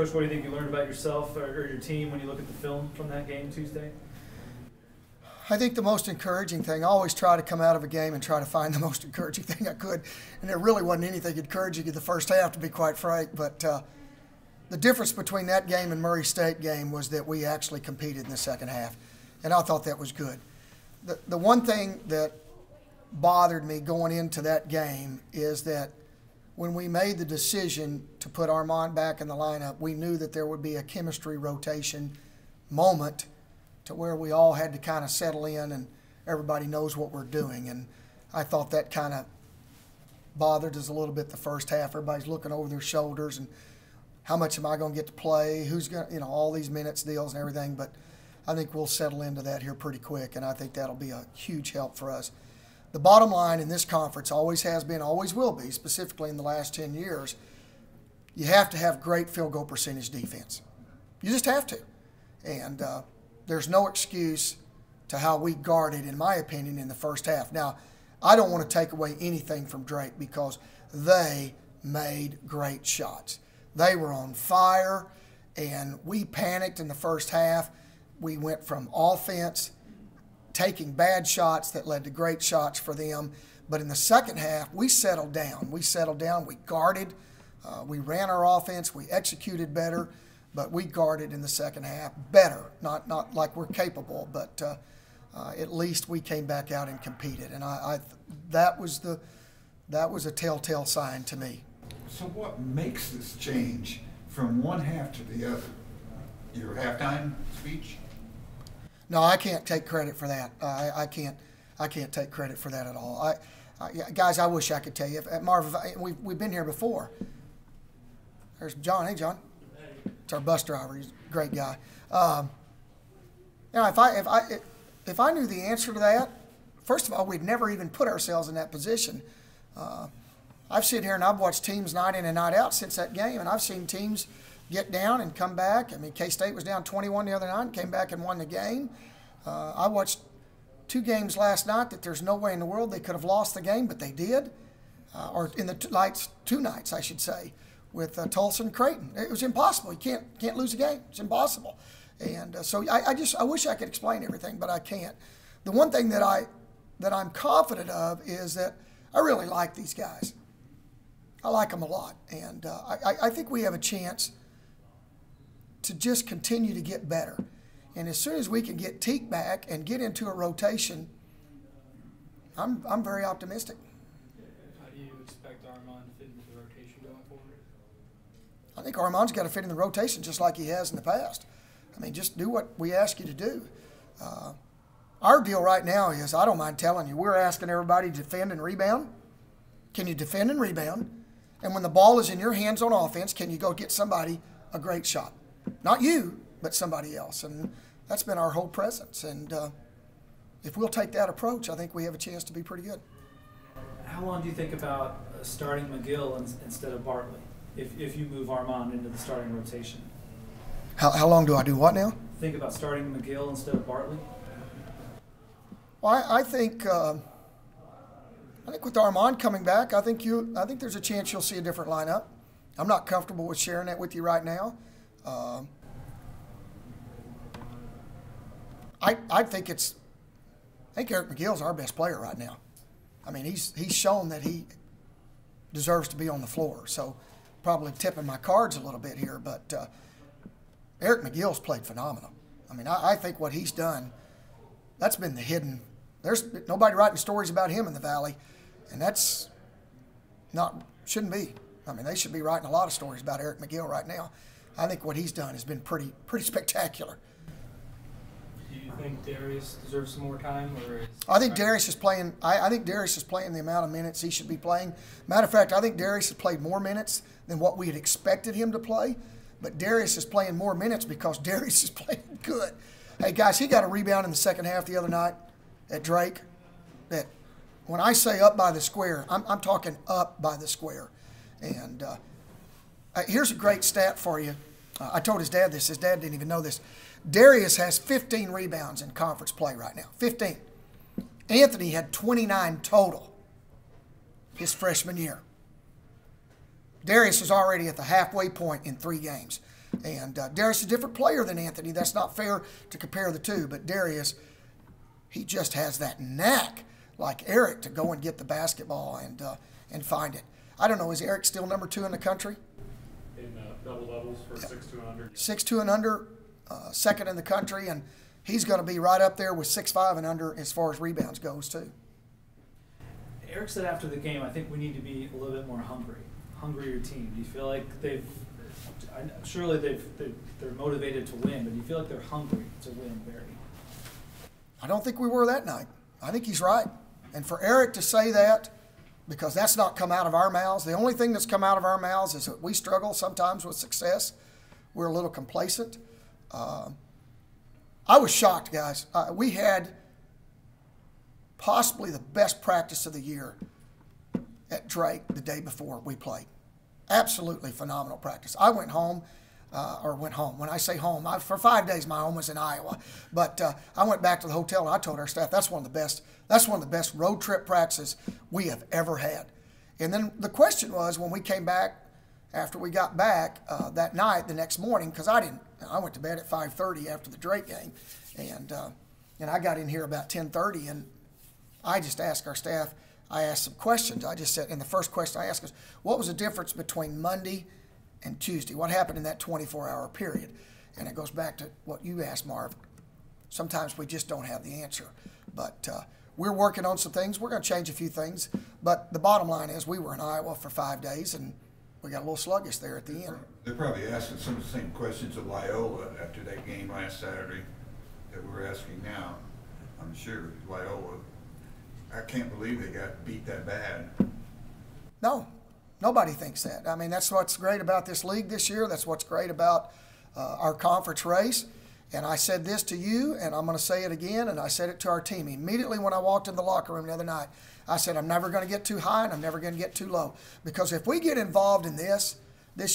Coach, what do you think you learned about yourself or your team when you look at the film from that game Tuesday? I think the most encouraging thing, I always try to come out of a game and try to find the most encouraging thing I could, and there really wasn't anything encouraging in the first half, to be quite frank, but the difference between that game and Murray State game was that we actually competed in the second half, and I thought that was good. The one thing that bothered me going into that game is that when we made the decision to put Armand back in the lineup, we knew that there would be a chemistry rotation moment to where we all had to kind of settle in and everybody knows what we're doing. And I thought that kind of bothered us a little bit the first half. Everybody's looking over their shoulders and how much am I going to get to play, who's going to, you know, all these minutes deals and everything. But I think we'll settle into that here pretty quick, and I think that'll be a huge help for us. The bottom line in this conference always has been, always will be, specifically in the last 10 years, you have to have great field goal percentage defense. You just have to. And there's no excuse to how we guarded, in my opinion, in the first half. Now, I don't want to take away anything from Drake because they made great shots. They were on fire, and we panicked in the first half. We went from offense, taking bad shots that led to great shots for them. But in the second half, we settled down. We guarded, we ran our offense, we executed better. But we guarded in the second half better, not like we're capable, but at least we came back out and competed, and that was a telltale sign to me. So what makes this change from one half to the other? Your halftime speech? No, I can't take credit for that. I can't take credit for that at all. Guys, I wish I could tell you. Marv, we've been here before. There's John. Hey, John. It's our bus driver. He's a great guy. You know, if I knew the answer to that, first of all, we'd never even put ourselves in that position. I've sit here and I've watched teams night in and night out since that game, and I've seen teams get down and come back. I mean, K-State was down 21 the other night and came back and won the game. I watched 2 games last night that there's no way in the world they could have lost the game, but they did. Or in the 2 nights, I should say, with Tulsa and Creighton. It was impossible. You can't lose a game. It's impossible. And so I wish I could explain everything, but I can't. The one thing that I'm confident of is that I really like these guys. I like them a lot, and I think we have a chance to just continue to get better. And as soon as we can get Teak back and get into a rotation, I'm very optimistic. How do you expect Armand to fit into the rotation going forward? I think Armand's got to fit in the rotation just like he has in the past. I mean, just do what we ask you to do. Our deal right now is, I don't mind telling you, we're asking everybody to defend and rebound. Can you defend and rebound? And when the ball is in your hands on offense, can you go get somebody a great shot? Not you, but somebody else. And that's been our whole presence. And if we'll take that approach, I think we have a chance to be pretty good. How long do you think about starting McGill instead of Bartley if you move Armand into the starting rotation? How long do I do what now? Think about starting McGill instead of Bartley? Well, I think with Armand coming back, I think there's a chance you'll see a different lineup. I'm not comfortable with sharing that with you right now. I think Eric McGill's our best player right now. I mean, he's shown that he deserves to be on the floor. So probably tipping my cards a little bit here, but Eric McGill's played phenomenal. I mean, I think what he's done, that's been the hidden. There's nobody writing stories about him in the Valley, and that's shouldn't be. I mean, they should be writing a lot of stories about Eric McGill right now. I think what he's done has been pretty spectacular. Do you think Darius deserves some more time, or I think Darius is playing. I think Darius is playing the amount of minutes he should be playing. Matter of fact, I think Darius has played more minutes than what we had expected him to play. But Darius is playing more minutes because Darius is playing good. Hey guys, he got a rebound in the second half the other night at Drake. That when I say up by the square, I'm talking up by the square. And here's a great stat for you. I told his dad this. His dad didn't even know this. Darius has 15 rebounds in conference play right now. 15. Anthony had 29 total his freshman year. Darius is already at the halfway point in 3 games. And Darius is a different player than Anthony. That's not fair to compare the two, but Darius, he just has that knack, like Eric, to go and get the basketball and find it. I don't know, is Eric still number 2 in the country? In double doubles for 6'2" and under. 6'2" and under, second in the country, and he's going to be right up there with 6'5" and under as far as rebounds goes too. Eric said after the game, I think we need to be a little bit more hungrier team. Do you feel like surely they're motivated to win, but do you feel like they're hungry to win, Barry? I don't think we were that night. I think he's right. And for Eric to say that, because that's not come out of our mouths. The only thing that's come out of our mouths is that we struggle sometimes with success. We're a little complacent. I was shocked, guys. We had possibly the best practice of the year at Drake the day before we played. Absolutely phenomenal practice. I went home, when I say home, for 5 days my home was in Iowa. But I went back to the hotel and I told our staff that's one of the best road trip practices we have ever had. And then the question was when we came back, after we got back that night, the next morning, because I went to bed at 5:30 after the Drake game, and I got in here about 10:30, and I just asked our staff, I asked some questions. I just said, and the first question I asked was, what was the difference between Monday and Tuesday? What happened in that 24-hour period? And it goes back to what you asked, Marv. Sometimes we just don't have the answer. But we're working on some things. We're going to change a few things. But the bottom line is we were in Iowa for 5 days, and we got a little sluggish there at the end. They're probably asking some of the same questions of Loyola after that game last Saturday that we're asking now. I'm sure Loyola, I can't believe they got beat that bad. No, nobody thinks that. I mean, that's what's great about this league this year. That's what's great about our conference race. And I said this to you, and I'm going to say it again, and I said it to our team. Immediately when I walked in the locker room the other night, I said, I'm never going to get too high and I'm never going to get too low. Because if we get involved in this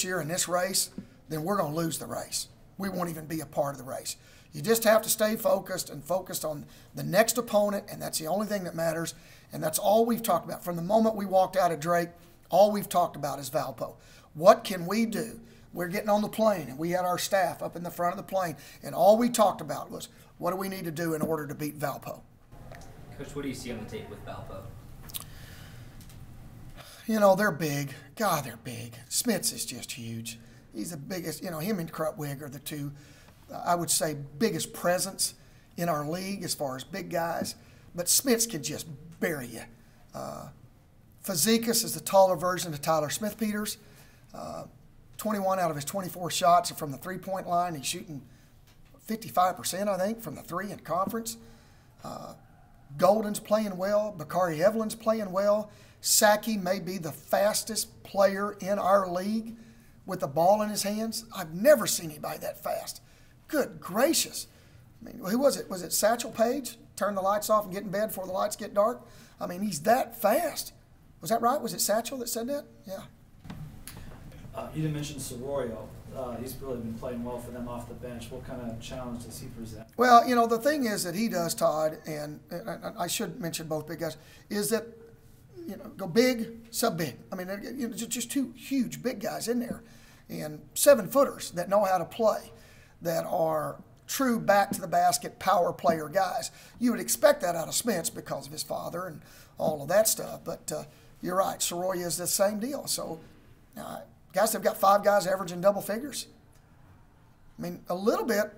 year in this race, then we're going to lose the race. We won't even be a part of the race. You just have to stay focused and focused on the next opponent, and that's the only thing that matters. And that's all we've talked about. From the moment we walked out of Drake, all we've talked about is Valpo. What can we do? We're getting on the plane, and we had our staff up in the front of the plane, and all we talked about was, what do we need to do in order to beat Valpo? Coach, what do you see on the tape with Valpo? You know, they're big. God, they're big. Smits is just huge. He's the biggest, him and Krutwig are the two, I would say, biggest presence in our league as far as big guys. But Smits can just bury you. Fazekas is the taller version of Tyler Smith-Peters. 21 out of his 24 shots are from the three-point line. He's shooting 55%, I think, from the three in conference. Golden's playing well. Bakari Evelyn's playing well. Saki may be the fastest player in our league with the ball in his hands. I've never seen anybody that fast. Good gracious. I mean, who was it? Was it Satchel Paige? Turn the lights off and get in bed before the lights get dark? I mean, he's that fast. Was that right? Was it Satchel that said that? Yeah. You didn't mention Soroyo. He's really been playing well for them off the bench. What kind of challenge does he present? Well, the thing is that he does, Todd, and I should mention both big guys, is that, go big, sub-big. I mean, just two huge big guys in there. And 7-footers that know how to play, that are true back-to-the-basket power player guys. You would expect that out of Smits because of his father and all of that stuff. But you're right, Soroya is the same deal. So, guys, they've got 5 guys averaging double figures. I mean, a little bit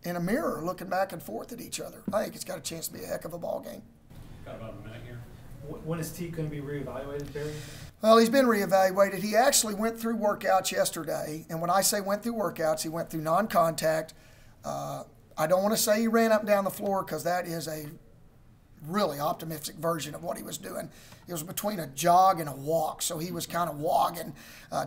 in a mirror looking back and forth at each other. I think it's got a chance to be a heck of a ball game. Got about a minute here. When is Teague going to be reevaluated, Barry? Well, he's been reevaluated. He actually went through workouts yesterday. And when I say went through workouts, he went through non-contact. I don't want to say he ran up and down the floor because that is a really optimistic version of what he was doing. It was between a jog and a walk, so he was kind of wogging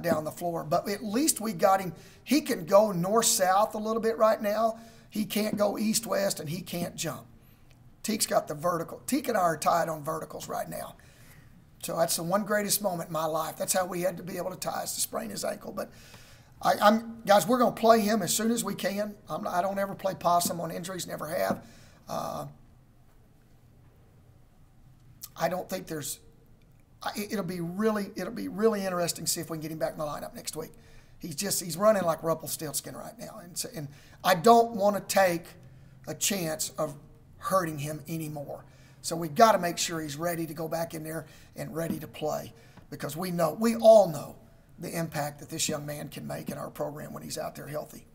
down the floor. But at least we got him. He can go north-south a little bit right now. He can't go east-west, and he can't jump. Teague's got the vertical. Teague and I are tied on verticals right now. So that's the one greatest moment in my life. That's how we had to be able to tie us to sprain his ankle. But guys, we're going to play him as soon as we can. I don't ever play possum on injuries, never have. I don't think there's. It'll be really interesting to see if we can get him back in the lineup next week. he's running like Rumpelstiltskin right now, and I don't want to take a chance of hurting him anymore. So we've got to make sure he's ready to go back in there and ready to play, because we all know the impact that this young man can make in our program when he's out there healthy.